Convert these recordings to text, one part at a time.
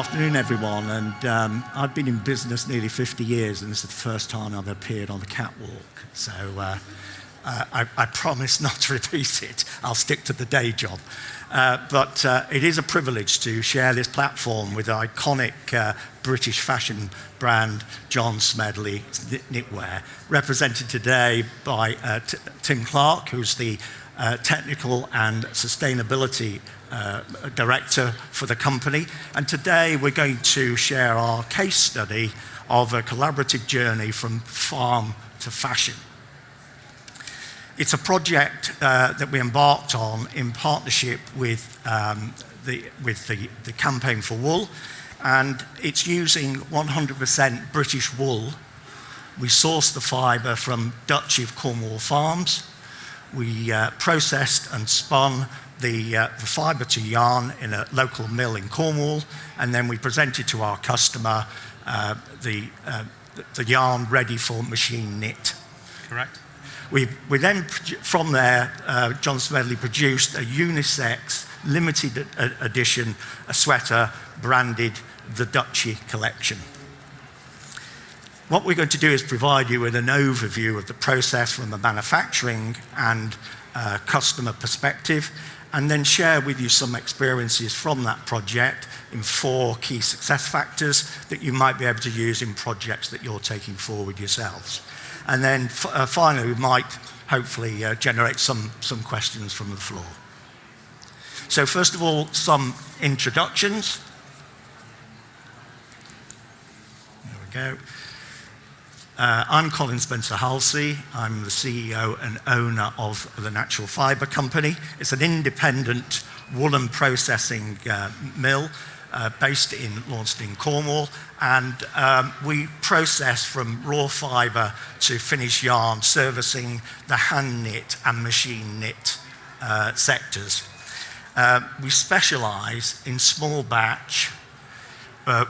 afternoon, everyone. And I've been in business nearly 50 years, and this is the first time I've appeared on the catwalk. So I promise not to repeat it. I'll stick to the day job. But it is a privilege to share this platform with the iconic British fashion brand John Smedley knitwear, represented today by Tim Clark, who's the technical and sustainability director for the company. And today we're going to share our case study of a collaborative journey from farm to fashion. It's a project that we embarked on in partnership with the Campaign for Wool, and it's using 100% British wool. We source the fibre from Duchy of Cornwall farms. We processed and spun the fibre to yarn in a local mill in Cornwall, and then we presented to our customer the yarn ready for machine knit. Correct. We then, from there, John Smedley produced a unisex, limited edition, a sweater branded the Duchy collection. What we're going to do is provide you with an overview of the process from a manufacturing and customer perspective, and then share with you some experiences from that project in 4 key success factors that you might be able to use in projects that you're taking forward yourselves. And then finally, we might hopefully generate some questions from the floor. So first of all, some introductions. There we go. I'm Colin Spencer-Halsey. I'm the CEO and owner of the Natural Fibre Company. It's an independent woolen processing mill based in Launceston, Cornwall, and we process from raw fibre to finished yarn, servicing the hand knit and machine knit sectors. We specialise in small batch,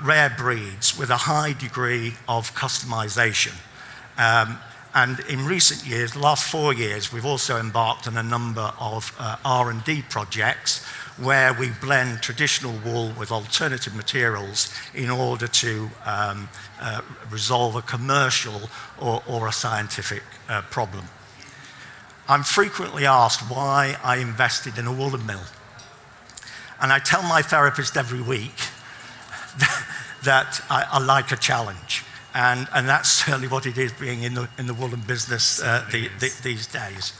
rare breeds with a high degree of customisation. And in recent years, the last 4 years, we've also embarked on a number of R&D projects where we blend traditional wool with alternative materials in order to resolve a commercial or a scientific problem. I'm frequently asked why I invested in a woolen mill. And I tell my therapist every week that I like a challenge. And that's certainly what it is being in the woolen business these days.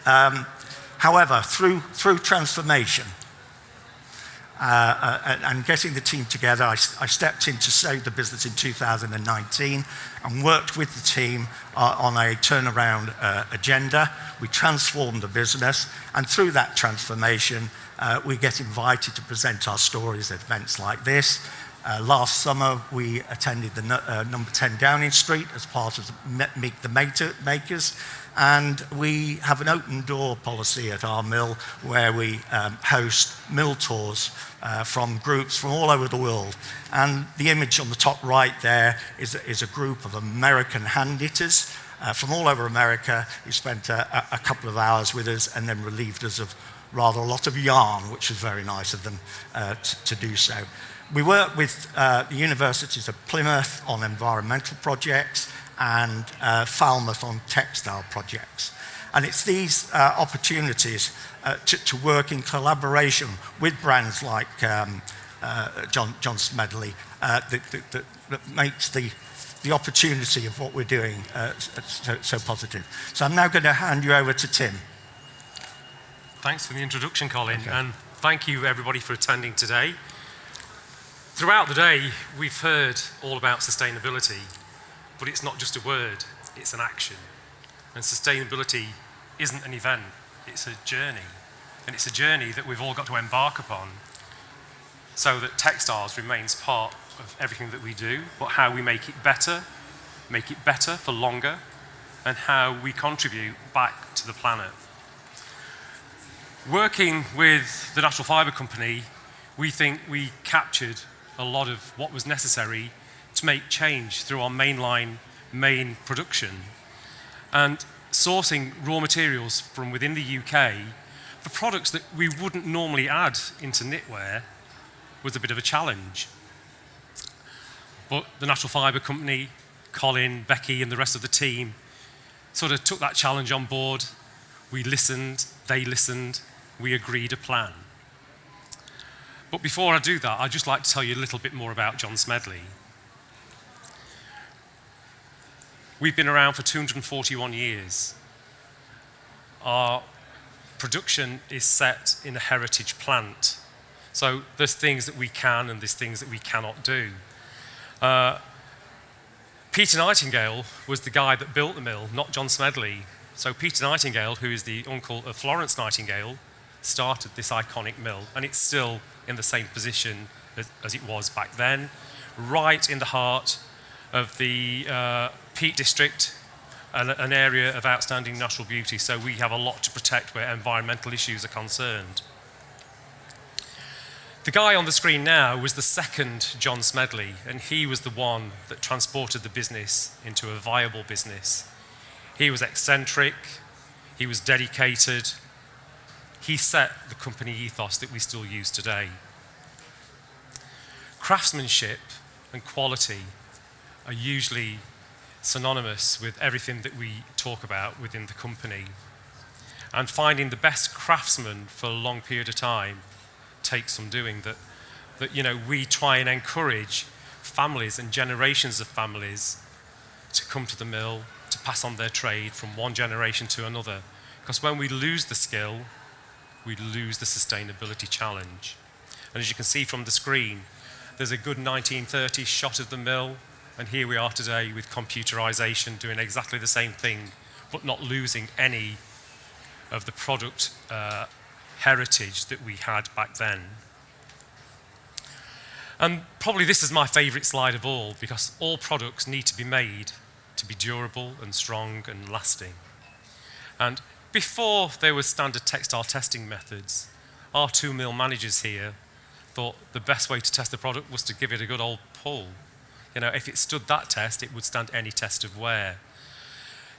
However, through transformation and getting the team together, I stepped in to save the business in 2019 and worked with the team on a turnaround agenda. We transformed the business, and through that transformation, we get invited to present our stories at events like this. Last summer, we attended the number 10 Downing Street as part of Meet the Makers, and we have an open door policy at our mill where we host mill tours from groups from all over the world. And the image on the top right there is a group of American hand knitters from all over America who spent a couple of hours with us and then relieved us of rather a lot of yarn, which was very nice of them to do so. We work with the universities of Plymouth on environmental projects and Falmouth on textile projects. And it's these opportunities to work in collaboration with brands like John Smedley that makes the opportunity of what we're doing so positive. So I'm now going to hand you over to Tim. Thanks for the introduction, Colin, Okay. and thank you everybody for attending today. Throughout the day, we've heard all about sustainability, but it's not just a word, it's an action. And sustainability isn't an event, it's a journey. And it's a journey that we've all got to embark upon so that textiles remains part of everything that we do, but how we make it better for longer, and how we contribute back to the planet. Working with the Natural Fibre Company, we think we captured a lot of what was necessary to make change through our main production, and sourcing raw materials from within the UK for products that we wouldn't normally add into knitwear was a bit of a challenge. But the Natural Fibre company, Colin, Becky and the rest of the team sort of took that challenge on board. We listened, they listened, we agreed a plan. But before I do that, I'd just like to tell you a little bit more about John Smedley. We've been around for 241 years. Our production is set in a heritage plant. So there's things that we can and there's things that we cannot do. Peter Nightingale was the guy that built the mill, not John Smedley. So Peter Nightingale, who is the uncle of Florence Nightingale, started this iconic mill, and it's still in the same position as it was back then, right in the heart of the Peak District, an area of outstanding natural beauty. So we have a lot to protect where environmental issues are concerned. The guy on the screen now was the second John Smedley, and he was the one that transported the business into a viable business. He was eccentric, he was dedicated, he set the company ethos that we still use today. Craftsmanship and quality are usually synonymous with everything that we talk about within the company. And finding the best craftsman for a long period of time takes some doing. That we try and encourage families and generations of families to come to the mill, to pass on their trade from one generation to another. Because when we lose the skill, we lose the sustainability challenge. And as you can see from the screen, there's a good 1930s shot of the mill, and here we are today with computerization doing exactly the same thing, but not losing any of the product heritage that we had back then. And probably this is my favorite slide of all, because all products need to be made to be durable and strong and lasting. And before there were standard textile testing methods, our two mill managers here thought the best way to test the product was to give it a good old pull. If it stood that test, it would stand any test of wear.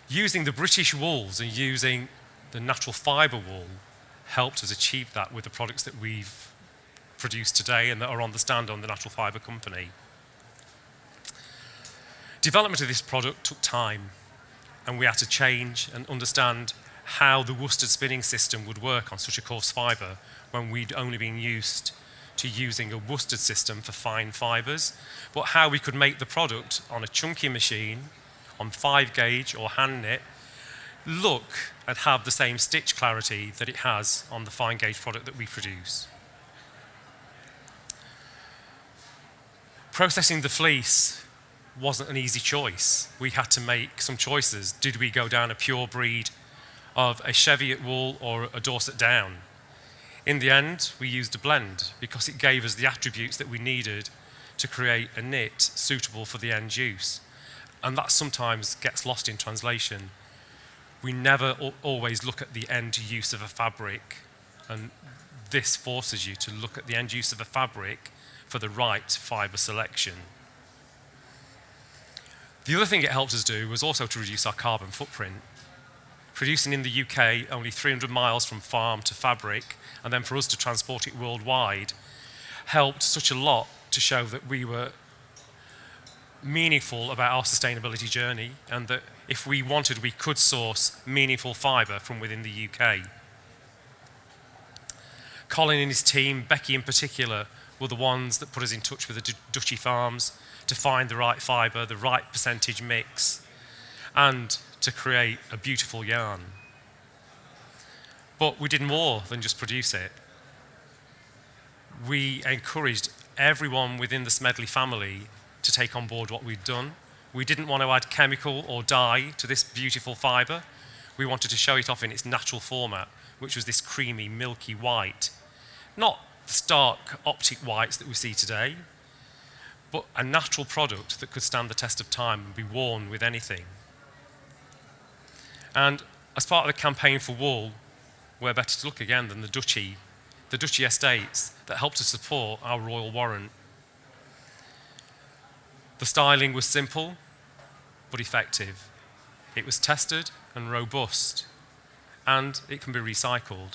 Using the British wools and using the natural fibre wool helped us achieve that with the products that we've produced today and that are on the stand on the Natural Fibre company. Development of this product took time, and we had to change and understand how the worsted spinning system would work on such a coarse fibre when we'd only been used to using a worsted system for fine fibres, but how we could make the product on a chunky machine, on 5 gauge or hand knit, look and have the same stitch clarity that it has on the fine gauge product that we produce. Processing the fleece wasn't an easy choice. We had to make some choices. Did we go down a pure breed of a Cheviot wool or a Dorset down? In the end, we used a blend because it gave us the attributes that we needed to create a knit suitable for the end use. And that sometimes gets lost in translation. We never always look at the end use of a fabric, and this forces you to look at the end use of a fabric for the right fibre selection. The other thing it helped us do was also to reduce our carbon footprint. Producing in the UK only 300 miles from farm to fabric, and then for us to transport it worldwide, helped such a lot to show that we were meaningful about our sustainability journey, and that if we wanted, we could source meaningful fibre from within the UK. Colin and his team, Becky in particular, were the ones that put us in touch with the Dutchy farms to find the right fibre, the right percentage mix, and to create a beautiful yarn. But we did more than just produce it. We encouraged everyone within the Smedley family to take on board what we'd done. We didn't want to add chemical or dye to this beautiful fibre. We wanted to show it off in its natural format, which was this creamy, milky white. Not the stark optic whites that we see today, but a natural product that could stand the test of time and be worn with anything. And as part of the campaign for wool, where better to look again than the Dutchy estates that helped to support our royal warrant. The styling was simple, but effective. It was tested and robust, and it can be recycled,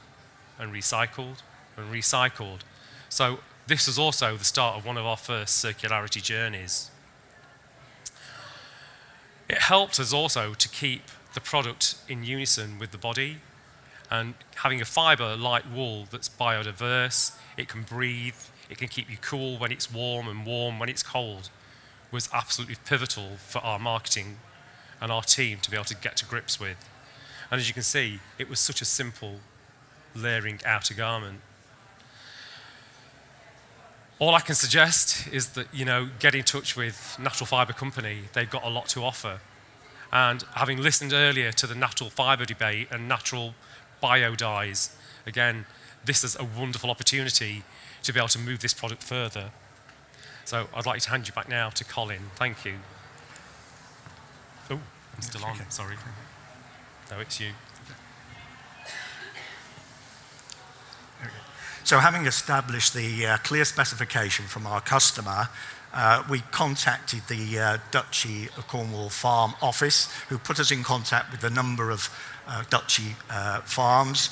and recycled, and recycled. So this was also the start of one of our first circularity journeys. It helped us also to keep the product in unison with the body, and having a fibre like wool that's biodiverse, it can breathe, it can keep you cool when it's warm and warm when it's cold, was absolutely pivotal for our marketing and our team to be able to get to grips with. And as you can see, it was such a simple layering outer garment. All I can suggest is that, get in touch with Natural Fibre Company. They've got a lot to offer. And having listened earlier to the natural fibre debate and natural bio dyes, again, this is a wonderful opportunity to be able to move this product further. So I'd like to hand you back now to Colin. Thank you. Oh, I'm still on, sorry. No, it's you. So having established the clear specification from our customer, we contacted the Duchy Cornwall Farm office, who put us in contact with a number of Duchy farms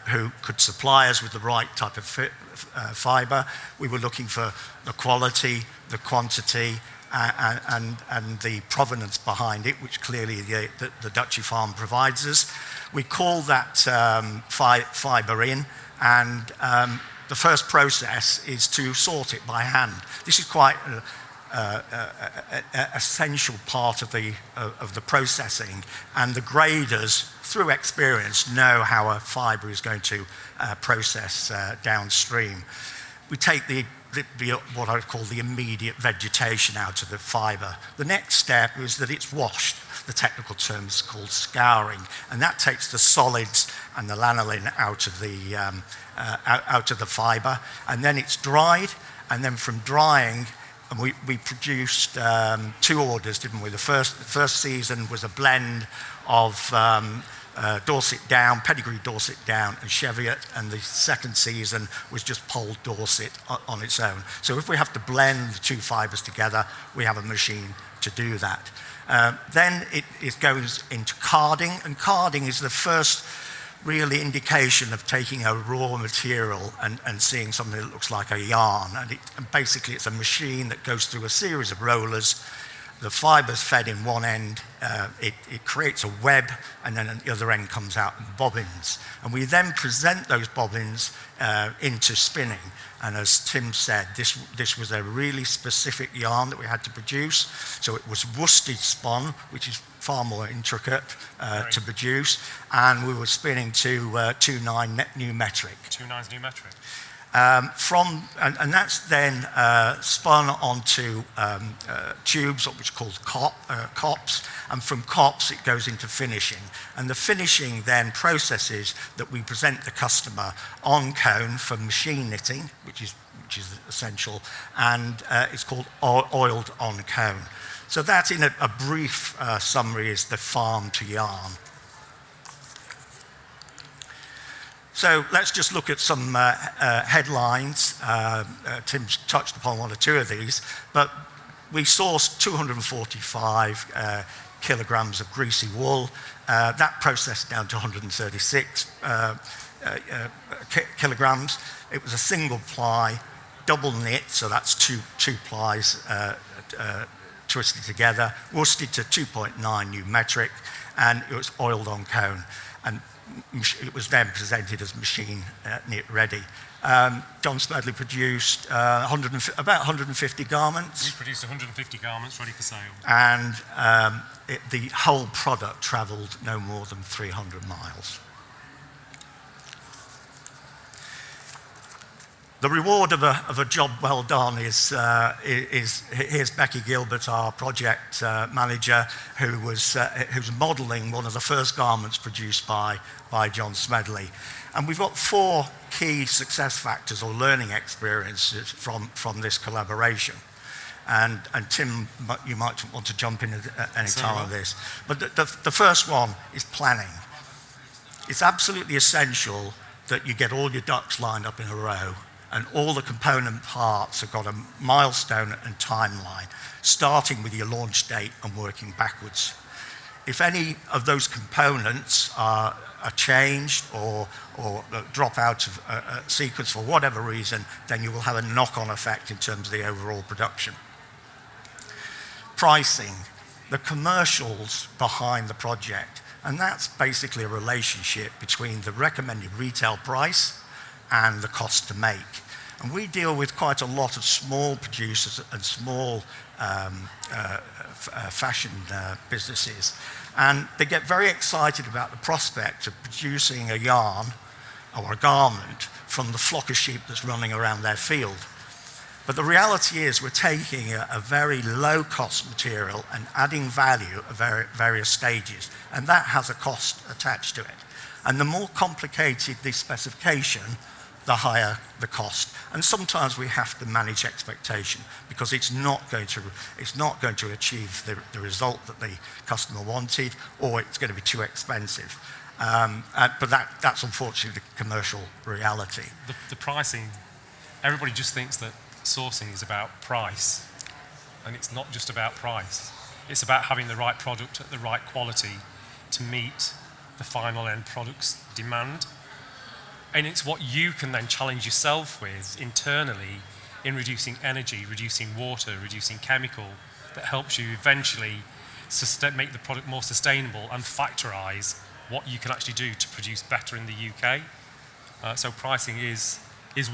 who could supply us with the right type of fibre. We were looking for the quality, the quantity, and the provenance behind it, which clearly the Duchy farm provides us. We call that fibre in, and the first process is to sort it by hand. This is quite an essential part of the processing, and the graders, through experience, know how a fibre is going to process downstream. We take what I call the immediate vegetation out of the fibre. The next step is that it's washed. The technical term is called scouring, and that takes the solids and the lanolin out of the fibre, and then it's dried, and then from drying, and we produced 2 orders, didn't we? The first season was a blend of Dorset Down, pedigree Dorset Down and Cheviot, and the second season was just polled Dorset on its own. So if we have to blend the 2 fibres together, we have a machine to do that. Then it goes into carding, and carding is the first really indication of taking a raw material and seeing something that looks like a yarn. And basically it's a machine that goes through a series of rollers. The fiber's fed in one end, it creates a web, and then at the other end comes out in bobbins. And we then present those bobbins into spinning. And as Tim said, this was a really specific yarn that we had to produce. So it was worsted spun, which is far more intricate to produce. And we were spinning to 2.9 new metric. 2.9 new metric. And that's then spun onto tubes, which are called cops, and from cops it goes into finishing. And the finishing then processes that we present the customer on cone for machine knitting, which is essential, and it's called oiled on cone. So that, in a brief summary, is the farm to yarn. So let's just look at some headlines. Tim's touched upon 1 or 2 of these, but we sourced 245 kilograms of greasy wool. That processed down to 136 kilograms. It was a single ply, double knit, so that's two plies twisted together, worsted to 2.9 new metric, and it was oiled on cone. And it was then presented as machine knit ready. John Smedley produced about 150 garments. We produced 150 garments ready for sale. And the whole product travelled no more than 300 miles. The reward of a job well done is here's Becky Gilbert, our project manager, who's modelling one of the first garments produced by John Smedley. And we've got 4 key success factors or learning experiences from this collaboration. And Tim, you might want to jump in at any time on this. But the first one is planning. It's absolutely essential that you get all your ducks lined up in a row, and all the component parts have got a milestone and timeline, starting with your launch date and working backwards. If any of those components are changed or drop out of a sequence for whatever reason, then you will have a knock-on effect in terms of the overall production. Pricing. the commercials behind the project. And that's basically a relationship between the recommended retail price and the cost to make. And we deal with quite a lot of small producers and small fashion businesses. And they get very excited about the prospect of producing a yarn or a garment from the flock of sheep that's running around their field. But the reality is we're taking a very low-cost material and adding value at various stages, and that has a cost attached to it. And the more complicated the specification, the higher the cost. And sometimes we have to manage expectation because it's not going to achieve the result that the customer wanted, or it's going to be too expensive. But that's unfortunately the commercial reality. The pricing, everybody just thinks that sourcing is about price, and it's not just about price. It's about having the right product at the right quality to meet the final end product's demand. And it's what you can then challenge yourself with internally in reducing energy, reducing water, reducing chemical, that helps you eventually make the product more sustainable and factorize what you can actually do to produce better in the UK. So pricing is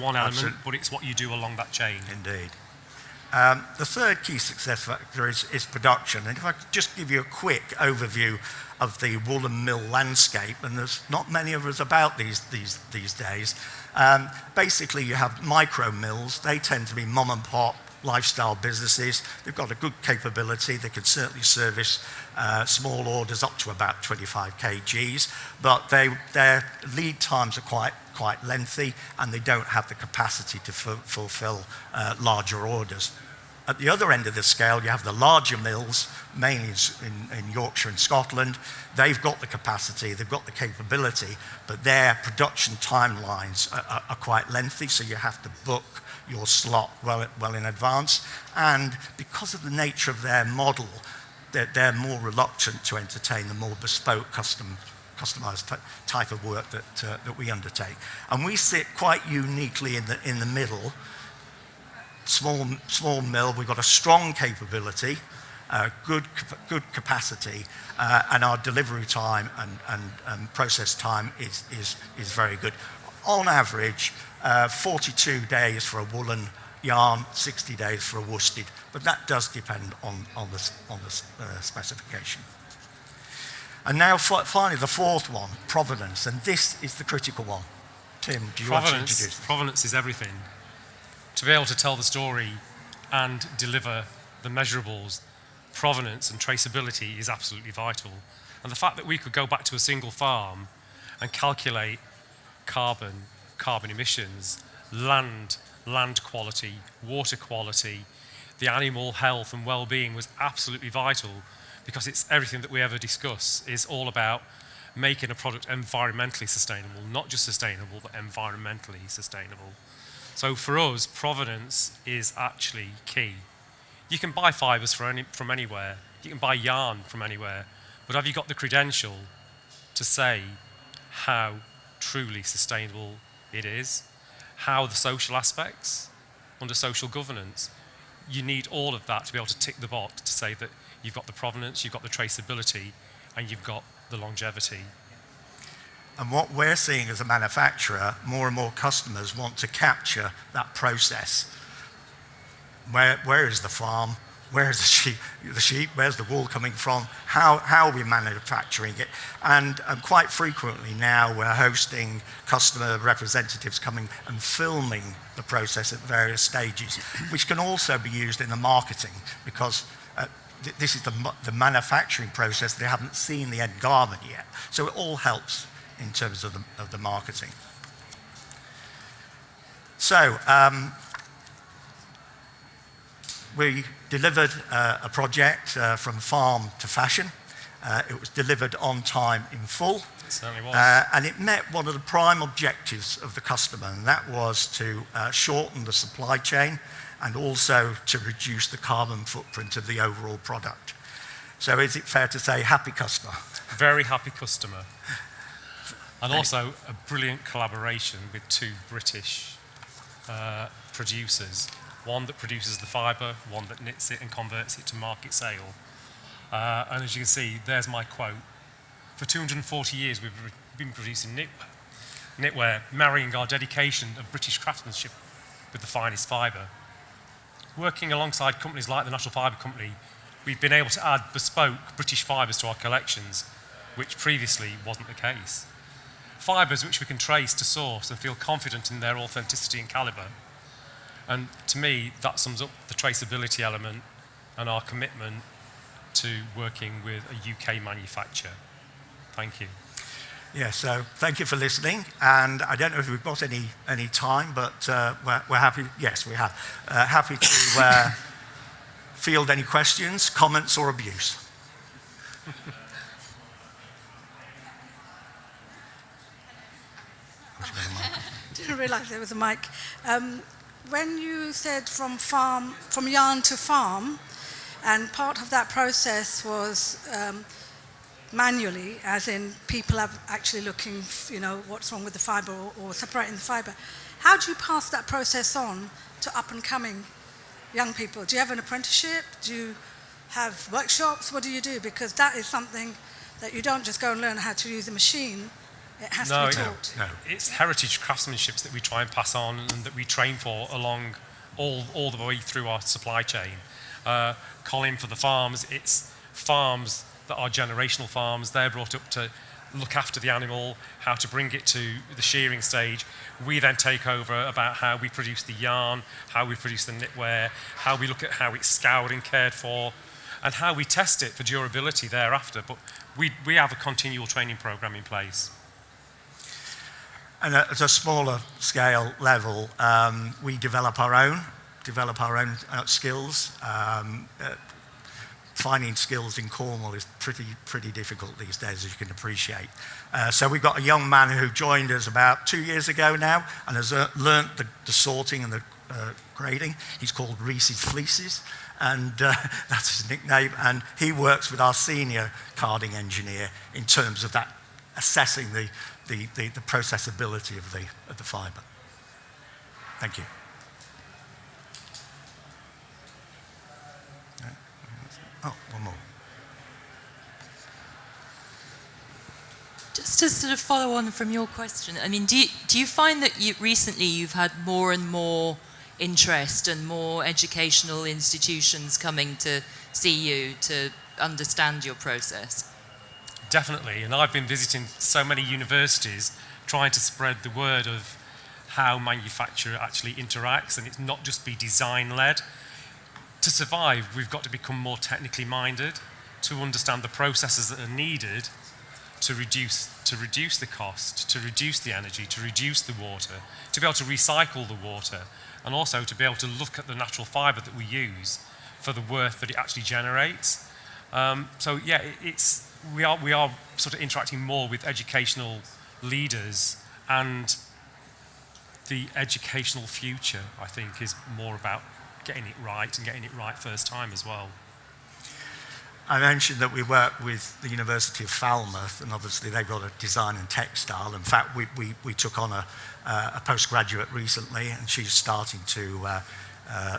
one element, Absolutely. but it's what you do along that chain. Indeed. The third key success factor is production. And if I could just give you a quick overview of the woolen mill landscape, and there's not many of us about these days. Basically, you have micro mills. They tend to be mom and pop lifestyle businesses. They've got a good capability. They can certainly service small orders up to about 25 kgs, but their lead times are quite lengthy, and they don't have the capacity to fulfill larger orders. At the other end of the scale, you have the larger mills, mainly in Yorkshire and Scotland. They've got the capacity, they've got the capability, but their production timelines are quite lengthy, so you have to book your slot well in advance. And because of the nature of their model, they're more reluctant to entertain the more bespoke customized type of work that we undertake. And we sit quite uniquely in the middle. Small mill, we've got a strong capability, good capacity, and our delivery time and process time is very good. On average, 42 days for a woolen yarn, 60 days for a worsted, but that does depend on the specification. And now finally the fourth one, provenance, and this is the critical one. Tim, do you want to introduce this? Provenance is everything. To be able to tell the story and deliver the measurables, provenance and traceability is absolutely vital. And the fact that we could go back to a single farm and calculate carbon emissions, land quality, water quality, the animal health and well-being was absolutely vital, because it's everything that we ever discuss is all about making a product environmentally sustainable, not just sustainable, but environmentally sustainable. So for us, provenance is actually key. You can buy fibres from anywhere, you can buy yarn from anywhere, but have you got the credential to say how truly sustainable it is? How the social aspects under social governance? You need all of that to be able to tick the box to say that you've got the provenance, you've got the traceability, and you've got the longevity. And what we're seeing as a manufacturer, more and more customers want to capture that process. Where is the farm? Where is the sheep? Where's the wool coming from? How are we manufacturing it? And quite frequently now we're hosting customer representatives coming and filming the process at various stages, which can also be used in the marketing, because this is the manufacturing process. They haven't seen the end garment yet. So it all helps in terms of the marketing. So we delivered a project from farm to fashion. It was delivered on time in full. It certainly was. And it met one of the prime objectives of the customer, and that was to shorten the supply chain and also to reduce the carbon footprint of the overall product. So is it fair to say happy customer? Very happy customer. And also a brilliant collaboration with two British producers. One that produces the fibre, one that knits it and converts it to market sale. And as you can see, there's my quote. For 240 years, we've been producing knitwear, marrying our dedication of British craftsmanship with the finest fibre. Working alongside companies like the National Fibre Company, we've been able to add bespoke British fibres to our collections, which previously wasn't the case. Fibres which we can trace to source and feel confident in their authenticity and calibre. And to me, that sums up the traceability element and our commitment to working with a UK manufacturer. Thank you. Yeah, so thank you for listening. And I don't know if we've got any time, but we're happy. Yes, we have. Happy to field any questions, comments, or abuse. Didn't realise there was a mic. When you said from yarn to farm, and part of that process was manually, as in people are actually looking, what's wrong with the fibre or separating the fibre. How do you pass that process on to up and coming young people? Do you have an apprenticeship? Do you have workshops? What do you do? Because that is something that you don't just go and learn how to use a machine. It has to be taught. No. It's heritage craftsmanship that we try and pass on and that we train for along all the way through our supply chain. Colin, for the farms, it's farms that are generational farms. They're brought up to look after the animal, how to bring it to the shearing stage. We then take over about how we produce the yarn, how we produce the knitwear, how we look at how it's scoured and cared for, and how we test it for durability thereafter. But we have a continual training program in place. And at a smaller scale level, we develop our own skills. Finding skills in Cornwall is pretty difficult these days, as you can appreciate. So we've got a young man who joined us about 2 years ago now and has learnt the sorting and the grading. He's called Reese's Fleeces, and that's his nickname. And he works with our senior carding engineer in terms of that, assessing the processability of the fibre. Thank you. Oh, one more. Just to sort of follow on from your question, I mean, do you find that recently you've had more and more interest and more educational institutions coming to see you to understand your process? Definitely, and I've been visiting so many universities trying to spread the word of how manufacture actually interacts, and it's not just be design-led. To survive, we've got to become more technically minded, to understand the processes that are needed to reduce the cost, to reduce the energy, to reduce the water, to be able to recycle the water, and also to be able to look at the natural fibre that we use for the worth that it actually generates. So yeah, we are sort of interacting more with educational leaders, and the educational future, I think, is more about getting it right and getting it right first time as well. I mentioned that we work with the University of Falmouth, and obviously they've got a design and textile. In fact, we took on a postgraduate recently, and she's starting to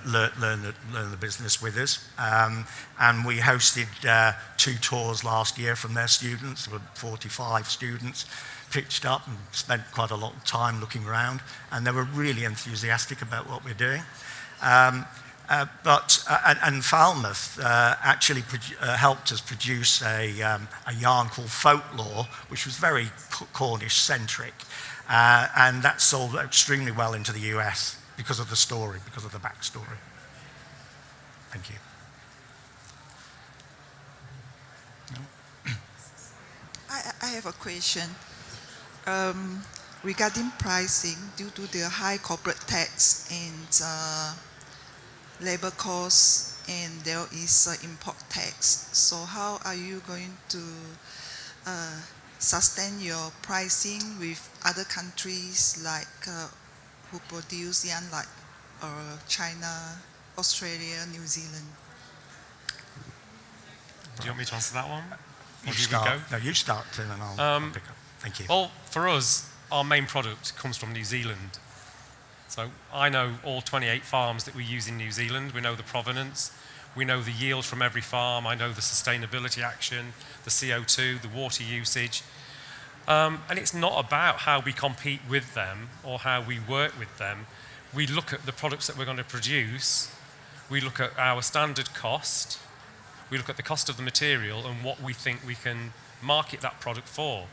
learn the business with us. And we hosted 2 tours last year from their students. There were 45 students pitched up and spent quite a lot of time looking around, and they were really enthusiastic about what we're doing. And Falmouth actually helped us produce a yarn called Folklore, which was very Cornish-centric, and that sold extremely well into the US because of the story, because of the backstory. Thank you. No? I have a question. Regarding pricing, due to the high corporate tax and labor costs, and there is import tax. So how are you going to sustain your pricing with other countries like who produce yarn, like China, Australia, New Zealand? Do you want me to answer that one? You start. No, you start, Tim, and I'll pick up. Thank you. Well, for us, our main product comes from New Zealand. So I know all 28 farms that we use in New Zealand. We know the provenance. We know the yield from every farm. I know the sustainability action, the CO2, the water usage. And it's not about how we compete with them or how we work with them. We look at the products that we're going to produce. We look at our standard cost. We look at the cost of the material and what we think we can market that product for.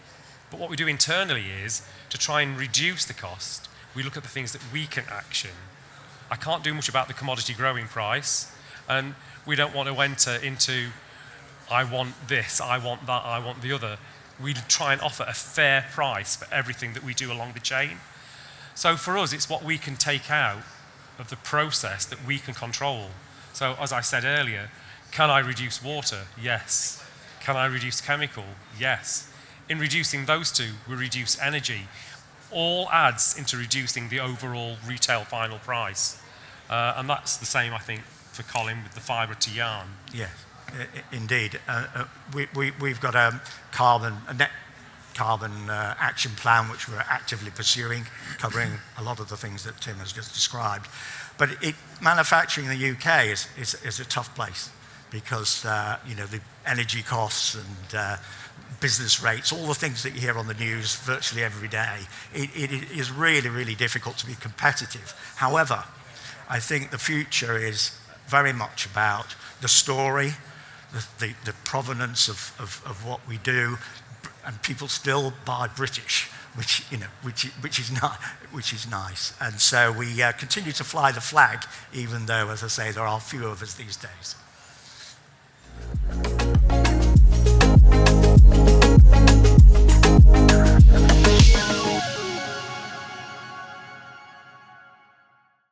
But what we do internally is to try and reduce the cost. We look at the things that we can action. I can't do much about the commodity growing price, and we don't want to enter into, I want this, I want that, I want the other. We try and offer a fair price for everything that we do along the chain. So for us, it's what we can take out of the process that we can control. So as I said earlier, can I reduce water? Yes. Can I reduce chemical? Yes. In reducing those two, we reduce energy. All adds into reducing the overall retail final price. And that's the same, I think, for Colin with the fibre to yarn. Yes, indeed. We've got a net carbon action plan which we're actively pursuing, covering a lot of the things that Tim has just described. But manufacturing in the UK is a tough place because the energy costs and business rates, all the things that you hear on the news virtually every day, it is really, really difficult to be competitive. However, I think the future is very much about the story, the provenance of what we do, and people still buy British, which is nice. And so we continue to fly the flag, even though, as I say, there are few of us these days.